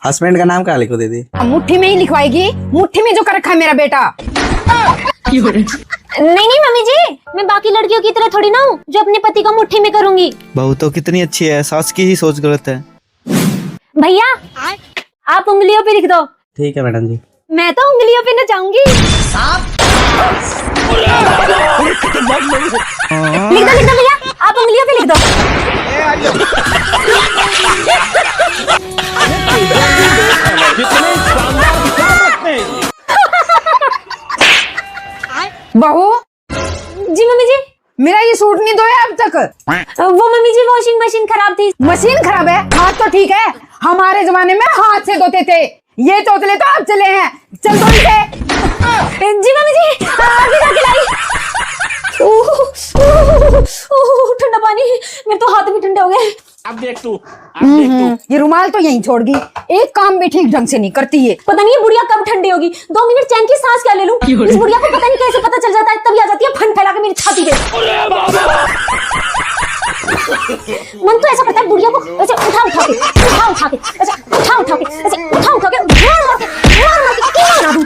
Husband का नाम क्या लिखो दीदी? मुट्ठी में ही लिखवाएगी, मुट्ठी में जो कर रखा है मेरा बेटा। नहीं मम्मी जी, मैं बाकी लड़कियों की तरह थोड़ी ना हूँ जो अपने पति को मुट्ठी में करूंगी। बहू तो कितनी अच्छी है, सास की ही सोच गलत है। भैया आप उंगलियों पे लिख दो। ठीक है मैडम जी। मैं तो उंगलियों पे नचाऊंगी। लिख दो भैया, आप उंगलियों पे लिख दो। बहू जी मम्मी जी। मेरा ये सूट नहीं धोया अब तक। वो मम्मी जी वॉशिंग मशीन खराब थी। मशीन खराब है, हाथ तो ठीक है। हमारे जमाने में हाथ से धोते थे, ये तोतले तो अब चले हैं। चल धो इसे। जी मम्मी जी, अभी जाके लाई। ठंडा पानी, मेरे तो हाथ भी ठंडे हो गए। अब देख तू, ये रुमाल तो यहीं छोड़ गई, एक काम भी ठीक ढंग से नहीं करती है। पता नहीं ये बुढ़िया कब ठंडी होगी। 2 मिनट चैन की सांस क्या ले लूं। इस बुढ़िया को पता नहीं कैसे पता चल जाता है, तभी आ जाती है फन फैला के मेरी छाती पे। मन तो ऐसा करता है बुढ़िया को ऐसे उठा उठा के ऐसे उठा के मार दूं।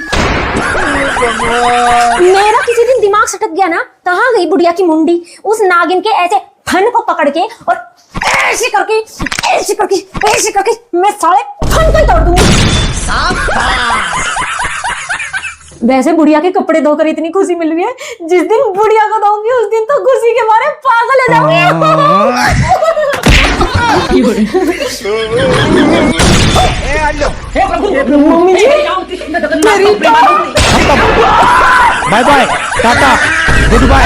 मेरा किसी दिन दिमाग सटक गया ना, कहाँ गई बुढ़िया की मुंडी। उस नागिन के ऐसे फन को पकड़ के और ऐसे करके मैं साले फन को ही तोड़ दूंगी। वैसे बुढ़िया के कपड़े धोकर इतनी खुशी मिल रही है, जिस दिन बुढ़िया को धोऊंगी उस दिन तो खुशी के मारे पागल हो जाऊंगी। मम्मी जी मेरी bye bye, tata, good bye,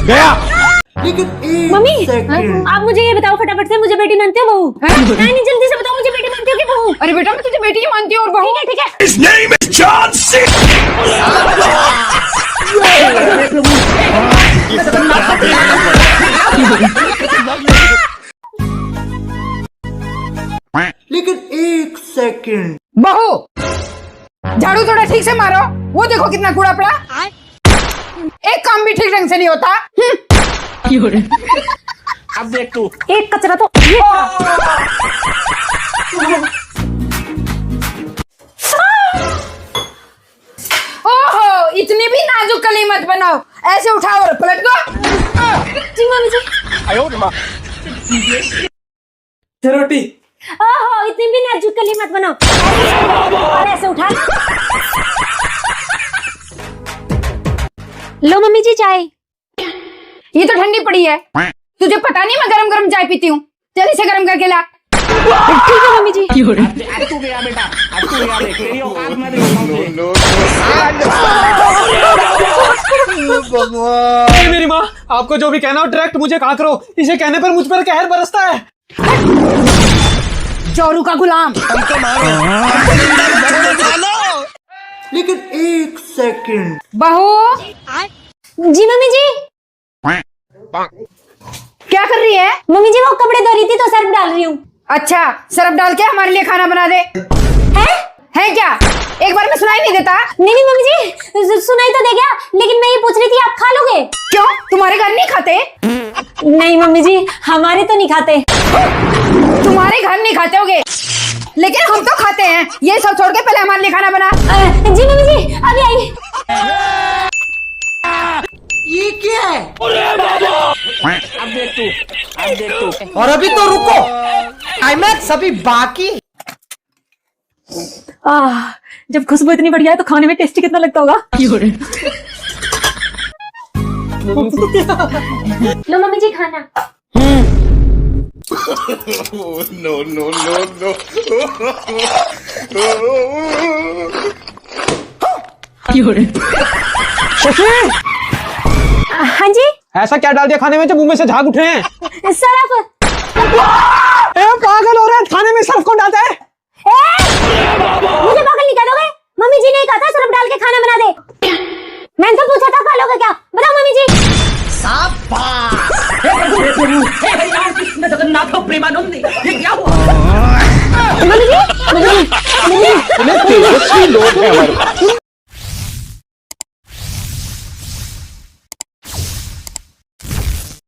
गया। मम्मी आप मुझे ये बताओ फटाफट से, मुझे बेटी मानते हो बहू? नहीं जल्दी से बताओ, मुझे बेटी मानते हो कि बहू? अरे बेटा मैं तुझे बेटी ही मानती हूँ और बहू। ठीक है। His name is John C. लेकिन एक सेकंड, बहू झाड़ू थोड़ा ठीक से मारो, वो देखो कितना कूड़ा पड़ा। एक काम भी ठीक ढंग से नहीं होता। अब देख तू, एक कचरा तो ये ओहो इतनी भी नाजुक कली मत बनाओ, ऐसे उठाओ और पलट दो। जी मम्मी जी। रोटी। ओहो इतनी भी नाजुक कली मत बनाओ, और ऐसे उठा। लो मम्मी जी चाय। ये तो ठंडी पड़ी है, तुझे पता नहीं मैं गरम गरम चाय पीती हूँ। जल्दी से गरम करके ला। ठीक है मम्मी जी। अब तू गया बेटा, अब तू गया, देख तेरी औकात मैं अरे मेरी माँ, आपको जो भी कहना हो डायरेक्ट मुझे कहा करो, इसे कहने पर मुझ पर कहर बरसता है। चोरू का गुलाम। लेकिन एक सेकंड, बहू जी मम्मी जी। क्या कर रही है? मम्मी जी वो कपड़े धो रही थी तो सर्फ डाल रही हूँ। अच्छा सरफ डाल के हमारे लिए खाना बना दे। है क्या? एक बार में सुनाई नहीं देता? नहीं मम्मी जी सुनाई तो दे गया, लेकिन मैं ये पूछ रही थी आप खा लोगे? क्यों तुम्हारे घर नहीं खाते? नहीं मम्मी जी हमारे तो नहीं खाते। तुम्हारे घर नहीं खाते होगे, लेकिन हम तो खाते हैं। ये सब छोड़ के पहले हमारे लिए खाना बना। जी मम्मी जी अभी आई। ये क्या है? अब देख तू, अब देख तू। और अभी तो रुको, क्लाइमैक्स अभी बाकी। जब खुशबू इतनी बढ़िया है तो खाने में टेस्टी कितना लगता होगा। लो मम्मी जी खाना। No, no, no, no. हाँ जी। ऐसा क्या डाल दिया खाने में जो मुंह में से झाग उठे हैं? सरफ। पागल हो रहा है, खाने में सर्फ कौन डालता है? मुझे पागल नहीं कह दोगे? मम्मी जी ने कहा था सरफ डाल के खाना बना दे। मैंने तो पूछा था खा लोगे क्या? बताओ मम्मी जी। जगन्नाथ प्रेमानंद, ये क्या हुआ? मम्मी जी। लोग हैं हमारे